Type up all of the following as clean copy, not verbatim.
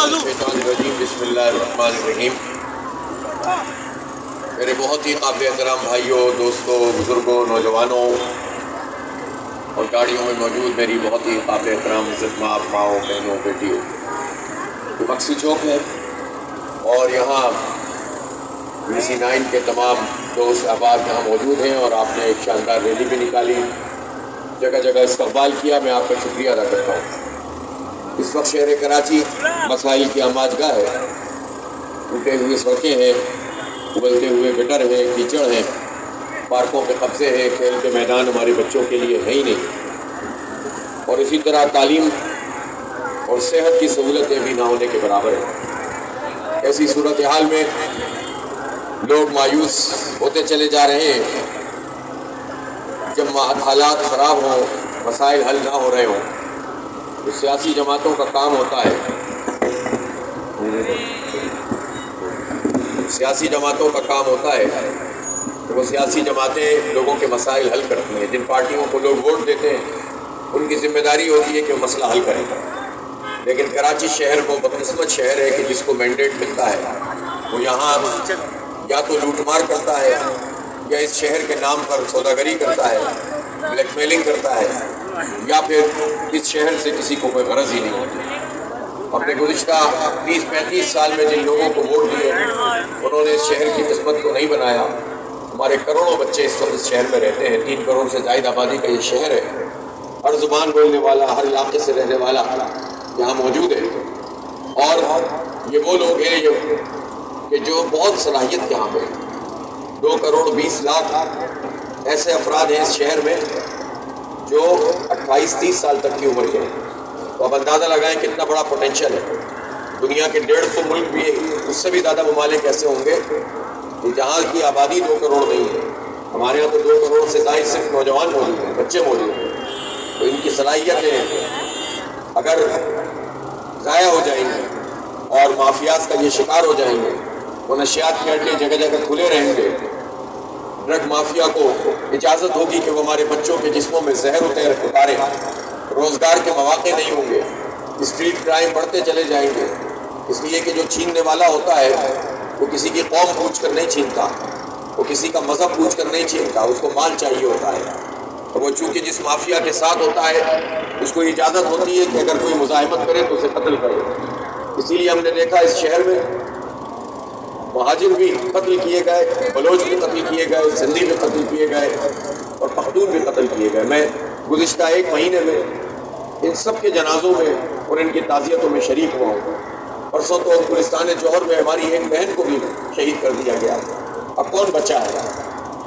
بسم اللہ الرحمن الرحیم۔ میرے بہت ہی قابل احترام بھائیوں، دوستوں، بزرگوں، نوجوانوں اور گاڑیوں میں موجود میری بہت ہی قابل احترام عزت ماں، ماؤں، بہنوں، بیٹیوں، یہ مکسی چوک ہے اور یہاں BC9 کے تمام دوست احباب یہاں موجود ہیں اور آپ نے ایک شاندار ریلی بھی نکالی، جگہ جگہ استقبال کیا۔ میں آپ کا شکریہ ادا کرتا ہوں۔ اس وقت شہر کراچی مسائل کی آماج گاہ ہے، ٹوٹے ہوئے سڑکیں ہیں، ابلتے ہوئے گٹر ہیں، کیچڑ ہیں، پارکوں پہ قبضے ہیں، کھیل کے میدان ہمارے بچوں کے لیے ہے ہی نہیں، اور اسی طرح تعلیم اور صحت کی سہولتیں بھی نہ ہونے کے برابر ہیں۔ ایسی صورتحال میں لوگ مایوس ہوتے چلے جا رہے ہیں۔ جب حالات خراب ہوں، مسائل حل نہ ہو رہے ہوں، تو سیاسی جماعتوں کا کام ہوتا ہے کہ وہ سیاسی جماعتیں لوگوں کے مسائل حل کرتی ہیں۔ جن پارٹیوں کو لوگ ووٹ دیتے ہیں ان کی ذمہ داری ہوتی ہے کہ وہ مسئلہ حل کریں، لیکن کراچی شہر وہ بدقسمت شہر ہے کہ جس کو مینڈیٹ ملتا ہے وہ یہاں یا تو لوٹ مار کرتا ہے یا اس شہر کے نام پر سوداگری کرتا ہے، بلیک میلنگ کرتا ہے، یا پھر اس شہر سے کسی کو کوئی غرض ہی نہیں ہوتی۔ اپنے گزشتہ 30-35 سال میں جن لوگوں کو ووٹ دیے انہوں نے اس شہر کی قسمت کو نہیں بنایا۔ ہمارے کروڑوں بچے اس وقت اس شہر میں رہتے ہیں، 3 کروڑ سے زائد آبادی کا یہ شہر ہے۔ ہر زبان بولنے والا، ہر علاقے سے رہنے والا یہاں موجود ہے، اور یہ وہ لوگ ہیں کہ جو بہت صلاحیت یہاں پہ 2 کروڑ 20 لاکھ ایسے افراد ہیں اس شہر میں جو 28-30 سال تک کی عمر کے ہیں۔ تو اب اندازہ لگائیں کتنا بڑا پوٹینشیل ہے۔ دنیا کے 150 ملک بھی اس سے بھی زیادہ ممالک ایسے ہوں گے کہ جہاں کی آبادی 2 کروڑ نہیں ہے۔ ہمارے یہاں تو 2 کروڑ سے زائد صرف نوجوان موجود ہیں، بچے موجود ہیں۔ تو ان کی صلاحیتیں اگر ضائع ہو جائیں گی اور مافیاز کا یہ شکار ہو جائیں گے، وہ نشیات کے اڈے جگہ جگہ کھلے رہیں گے، ڈرگ مافیا کو اجازت ہوگی کہ وہ ہمارے بچوں کے جسموں میں زہر اتارے، روزگار کے مواقع نہیں ہوں گے، اسٹریٹ کرائم بڑھتے چلے جائیں گے، اس لیے کہ جو چھیننے والا ہوتا ہے وہ کسی کی قوم پوچھ کر نہیں چھینتا، وہ کسی کا مذہب پوچھ کر نہیں چھینتا، اس کو مال چاہیے ہوتا ہے، اور وہ چونکہ جس مافیا کے ساتھ ہوتا ہے اس کو اجازت ہوتی ہے کہ اگر کوئی مزاحمت کرے تو اسے قتل کرے۔ اسی لیے ہم نے دیکھا اس شہر میں مہاجر بھی قتل کیے گئے، بلوچ بھی قتل کیے گئے، سندھی بھی قتل کیے گئے اور پختون بھی قتل کیے گئے۔ میں گزشتہ 1 مہینے میں ان سب کے جنازوں میں اور ان کی تعزیتوں میں شریک ہوا ہوں۔ پرسوں تو گلستان جوہر میں ہماری ایک بہن کو بھی شہید کر دیا گیا۔ اب کون بچا ہے؟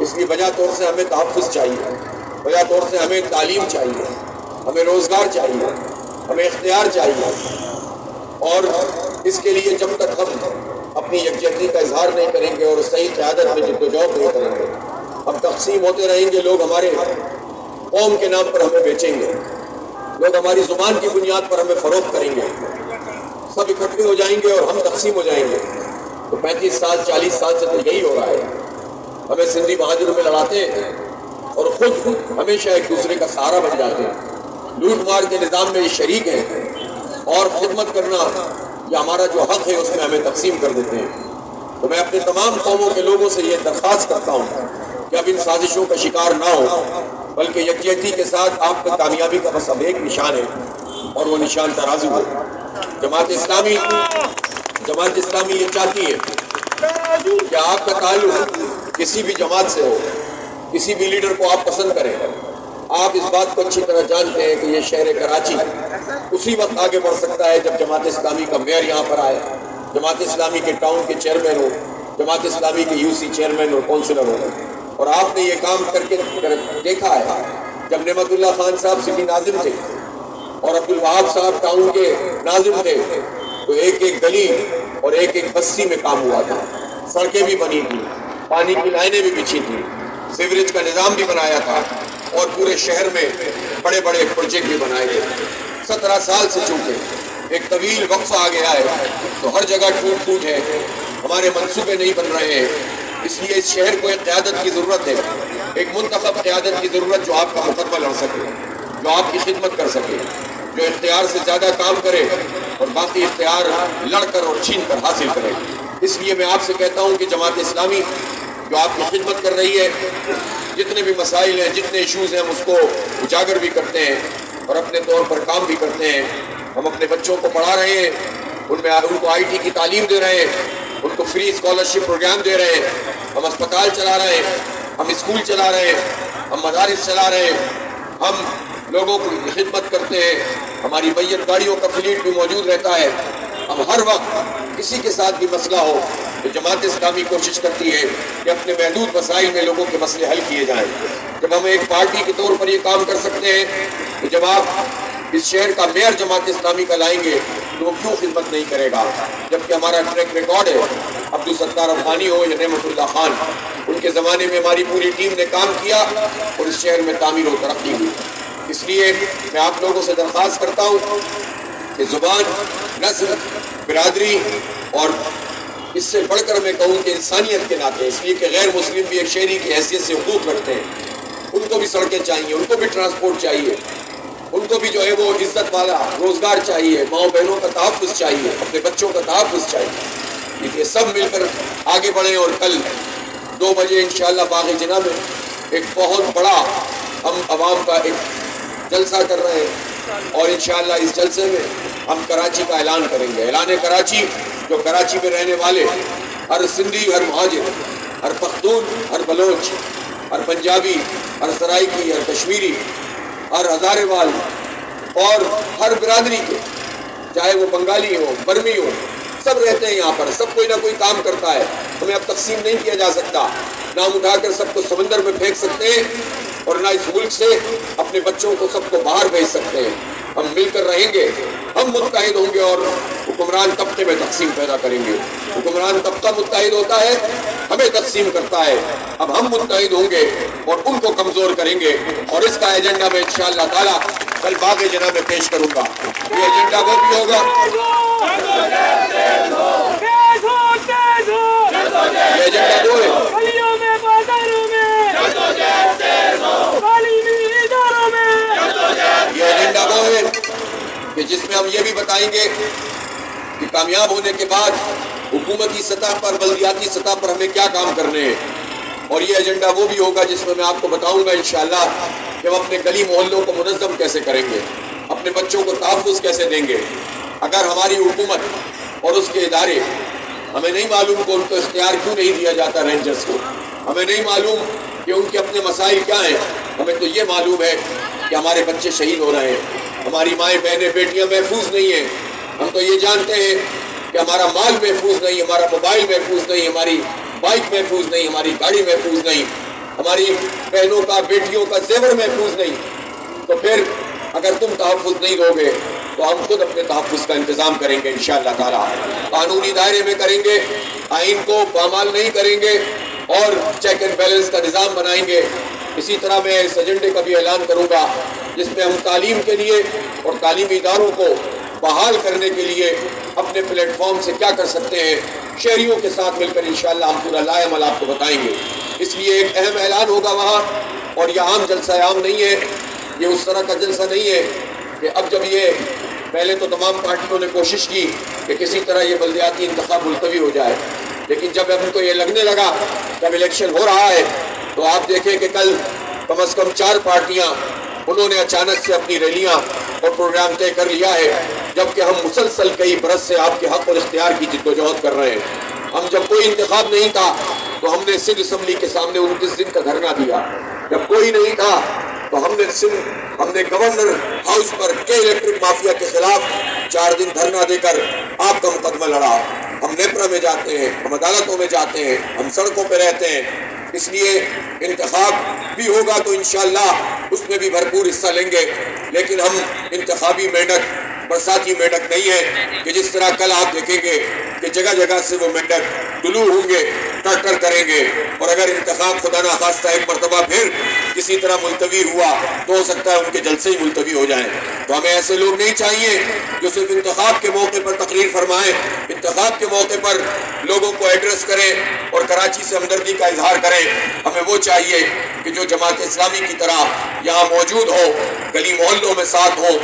اس لیے وجہ طور سے ہمیں تحفظ چاہیے، وجہ طور سے ہمیں تعلیم چاہیے، ہمیں روزگار چاہیے، ہمیں اختیار چاہیے، اور اس کے لیے جب تک ہم اپنی یکجہتی کا اظہار نہیں کریں گے اور صحیح قیادت میں جدوجہد نہیں کریں گے، ہم تقسیم ہوتے رہیں گے۔ لوگ ہمارے قوم کے نام پر ہمیں بیچیں گے، لوگ ہماری زبان کی بنیاد پر ہمیں فروخت کریں گے، سب اکٹھے ہو جائیں گے اور ہم تقسیم ہو جائیں گے۔ تو 35 سال 40 سال سے تو یہی ہو رہا ہے۔ ہمیں سندھی مہاجروں میں لڑاتے ہیں اور خود ہمیشہ ایک دوسرے کا سہارا بن جاتے ہیں، لوٹ مار کے نظام میں شریک ہیں، اور خدمت کرنا یا ہمارا جو حق ہے اس میں ہمیں تقسیم کر دیتے ہیں۔ تو میں اپنے تمام قوموں کے لوگوں سے یہ درخواست کرتا ہوں کہ اب ان سازشوں کا شکار نہ ہو، بلکہ یکجہتی کے ساتھ آپ کا کامیابی کا بس اب ایک نشان ہے اور وہ نشان ترازو ہے۔ جماعت اسلامی یہ چاہتی ہے کہ آپ کا تعلق کسی بھی جماعت سے ہو، کسی بھی لیڈر کو آپ پسند کریں، آپ اس بات کو اچھی طرح جانتے ہیں کہ یہ شہر کراچی اسی وقت آگے بڑھ سکتا ہے جب جماعت اسلامی کا میئر یہاں پر آئے، جماعت اسلامی کے ٹاؤن کے چیئرمین ہو، جماعت اسلامی کے UC چیئرمین اور کونسلر ہو۔ اور آپ نے یہ کام کر کے دیکھا ہے، جب نعمت اللہ خان صاحب سٹی ناظم تھے اور عبدالوہاب صاحب ٹاؤن کے ناظم تھے تو ایک ایک گلی اور ایک ایک بستی میں کام ہوا تھا، سڑکیں بھی بنی تھی، پانی کی لائنیں بھی بچھی تھی، سیوریج کا نظام بھی بنایا تھا، اور پورے شہر میں بڑے بڑے پروجیکٹ بھی بنائے گئے۔ 17 سال سے چونکہ ایک طویل وقفہ آ گیا ہے تو ہر جگہ ٹوٹ پھوٹ ہے، ہمارے منصوبے نہیں بن رہے ہیں۔ اس لیے اس شہر کو ایک قیادت کی ضرورت ہے، ایک منتخب قیادت کی ضرورت جو آپ کا مقدمہ لڑ سکے، جو آپ کی خدمت کر سکے۔ جو اختیار سے زیادہ کام کرے اور باقی اختیار لڑ کر اور چھین کر حاصل کرے۔ اس لیے میں آپ سے کہتا ہوں کہ جماعت اسلامی جو آپ کی خدمت کر رہی ہے، جتنے بھی مسائل ہیں، جتنے ایشوز ہیں، ہم اس کو اجاگر بھی کرتے ہیں اور اپنے طور پر کام بھی کرتے ہیں۔ ہم اپنے بچوں کو پڑھا رہے ہیں، ان کو IT کی تعلیم دے رہے ہیں، ان کو فری اسکالرشپ پروگرام دے رہے ہیں، ہم اسپتال چلا رہے ہیں، ہم اسکول چلا رہے ہیں، ہم مدارس چلا رہے ہیں، ہم لوگوں کی خدمت کرتے ہیں، ہماری میت گاڑیوں کا فلیٹ بھی موجود رہتا ہے۔ اب ہر وقت کسی کے ساتھ بھی مسئلہ ہو تو جماعت اسلامی کوشش کرتی ہے کہ اپنے محدود وسائل میں لوگوں کے مسئلے حل کیے جائیں۔ جب ہم ایک پارٹی کے طور پر یہ کام کر سکتے ہیں تو جب آپ اس شہر کا میئر جماعت اسلامی کا لائیں گے تو وہ کیوں خدمت نہیں کرے گا؟ جبکہ ہمارا ٹریک ریکارڈ ہے، عبدالستار افغانی ہو یا نعمت اللہ خان، ان کے زمانے میں ہماری پوری ٹیم نے کام کیا اور اس شہر میں تعمیر و ترقی ہوئی۔ اس لیے میں آپ لوگوں سے درخواست کرتا ہوں کہ زبان، نسل، برادری اور اس سے بڑھ کر میں کہوں کہ انسانیت کے ناطے، اس لیے کہ غیر مسلم بھی ایک شہری کی حیثیت سے حقوق رکھتے ہیں، ان کو بھی سڑکیں چاہیے، ان کو بھی ٹرانسپورٹ چاہیے، ان کو بھی جو ہے وہ عزت والا روزگار چاہیے، ماؤں بہنوں کا تحفظ چاہیے، اپنے بچوں کا تحفظ چاہیے۔ یہ سب مل کر آگے بڑھیں اور کل 2 بجے انشاءاللہ باغ جناح میں ایک بہت بڑا ہم عوام کا ایک جلسہ کر رہے ہیں اور انشاءاللہ اس جلسے میں ہم کراچی کا اعلان کریں گے۔ اعلان کراچی، جو کراچی میں رہنے والے ہر سندھی، ہر مہاجر، ہر پختون، ہر بلوچ، ہر پنجابی، ہر سرائکی، ہر کشمیری، ہر ہزارے وال اور ہر برادری کے، چاہے وہ بنگالی ہو، برمی ہو، سب رہتے ہیں یہاں پر، سب کوئی نہ کوئی کام کرتا ہے۔ ہمیں اب تقسیم نہیں کیا جا سکتا، نام اٹھا کر سب کو سمندر میں پھینک سکتے ہیں اور نہ اس ملک سے اپنے بچوں کو سب کو باہر بھیج سکتے ہیں۔ ہم مل کر رہیں گے، ہم متحد ہوں گے اور حکمران طبقے میں تقسیم پیدا کریں گے۔ حکمران طبقہ متحد ہوتا ہے، ہمیں تقسیم کرتا ہے، اب ہم متحد ہوں گے اور ان کو کمزور کریں گے، اور اس کا ایجنڈا میں انشاءاللہ تعالیٰ کل باغ جناح میں پیش کروں گا۔ یہ ایجنڈا وہ بھی ہوگا، یہ ایجنڈا وہ ہے، یہ ایجنڈا وہ ہے کہ جس میں ہم یہ بھی بتائیں گے کہ کامیاب ہونے کے بعد حکومتی سطح پر، بلدیاتی سطح پر ہمیں کیا کام کرنے ہیں، اور یہ ایجنڈا وہ بھی ہوگا جس میں آپ کو بتاؤں گا انشاءاللہ کہ ہم اپنے گلی محلوں کو منظم کیسے کریں گے، اپنے بچوں کو تحفظ کیسے دیں گے۔ اگر ہماری حکومت اور اس کے ادارے، ہمیں نہیں معلوم کہ ان کو اختیار کیوں نہیں دیا جاتا رینجرز کو، ہمیں نہیں معلوم کہ ان کے اپنے مسائل کیا ہیں، ہمیں تو یہ معلوم ہے کہ ہمارے بچے شہید ہو رہے ہیں، ہماری مائیں بہنیں بیٹیاں محفوظ نہیں ہیں، ہم تو یہ جانتے ہیں کہ ہمارا مال محفوظ نہیں، ہمارا موبائل محفوظ نہیں، ہماری بائک محفوظ نہیں، ہماری گاڑی محفوظ نہیں، ہماری بہنوں کا، بیٹیوں کا زیور محفوظ نہیں۔ تو پھر اگر تم تحفظ نہیں دو گے تو ہم خود اپنے تحفظ کا انتظام کریں گے انشاءاللہ تعالیٰ، قانونی دائرے میں کریں گے، آئین کو پامال نہیں کریں گے اور چیک اینڈ بیلنس کا نظام بنائیں گے۔ اسی طرح میں اس ایجنڈے کا بھی اعلان کروں گا جس میں ہم تعلیم کے لیے اور تعلیمی اداروں کو بحال کرنے کے لیے اپنے پلیٹ فارم سے کیا کر سکتے ہیں، شہریوں کے ساتھ مل کر انشاءاللہ ہم پورا لائے عمل آپ کو بتائیں گے۔ اس لیے ایک اہم اعلان ہوگا وہاں، اور یہ عام جلسہ عام نہیں ہے، یہ اس طرح کا جلسہ نہیں ہے کہ اب جب یہ پہلے تو تمام پارٹیوں نے کوشش کی کہ کسی طرح یہ بلدیاتی انتخاب ملتوی ہو جائے، لیکن جب ہم کو یہ لگنے لگا جب الیکشن ہو رہا ہے تو آپ دیکھیں کہ کل کم از کم 4 پارٹیاں انہوں نے اچانک سے اپنی ریلیاں اور پروگرام طے کر لیا ہے، جبکہ ہم مسلسل کئی برس سے آپ کے حق اور اختیار کی جدوجہد کر رہے ہیں۔ ہم جب کوئی انتخاب نہیں تھا تو ہم نے سندھ اسمبلی کے سامنے 29 دن کا دھرنا دیا، جب کوئی نہیں تھا تو ہم نے گورنر ہاؤس پر کے الیکٹرک مافیا کے خلاف 4 دن دھرنا دے کر آپ کا مقدمہ لڑا۔ ہم نیپرا میں جاتے ہیں، ہم عدالتوں میں جاتے ہیں، ہم سڑکوں پہ رہتے ہیں۔ اس لیے انتخاب بھی ہوگا تو انشاءاللہ اس میں بھی بھرپور حصہ لیں گے، لیکن ہم انتخابی مینڈک، برساتی مینڈک نہیں ہے کہ جس طرح کل آپ دیکھیں گے کہ جگہ جگہ سے وہ مینڈک طلوع ہوں گے، ٹر کریں گے، اور اگر انتخاب خدا نخواستہ ایک مرتبہ پھر کسی طرح ملتوی ہوا تو ہو سکتا ہے ان کے جلسے ہی ملتوی ہو جائیں. تو ہمیں ایسے لوگ نہیں چاہیے جو صرف انتخاب کے موقع پر تقریر فرمائیں, انتخاب کے موقع پر لوگوں کو ایڈریس کریں اور کراچی سے ہمدردی کا اظہار کریں. ہمیں وہ چاہیے کہ جو جماعت اسلامی کی طرح یہاں موجود ہو, گلی محلوں میں ساتھ ہو,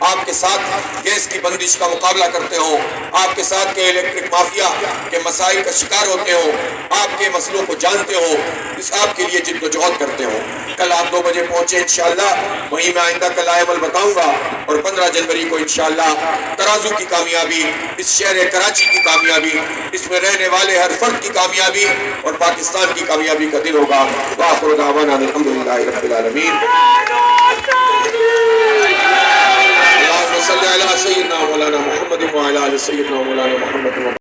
آپ کے ساتھ گیس کی بندش کا مقابلہ کرتے ہوں, آپ کے ساتھ کے الیکٹرک مافیا کے مسائل کا شکار ہوتے ہوں, آپ کے مسئلوں کو جانتے ہوں, اس آپ کے لیے جد و جہد کرتے ہوں. کل آپ 2 بجے پہنچے انشاءاللہ, وہیں میں آئندہ کا لائے عمل بتاؤں گا, اور 15 جنوری کو انشاءاللہ ترازو کی کامیابی, اس شہر کراچی کی کامیابی, اس میں رہنے والے ہر فرد کی کامیابی اور پاکستان کی کامیابی کا دن ہوگا. وآخر دعوانا الحمدللہ رب العالمین. اللہم صلی علی سیدنا مولانا محمد وعلی آل سیدنا مولانا محمد.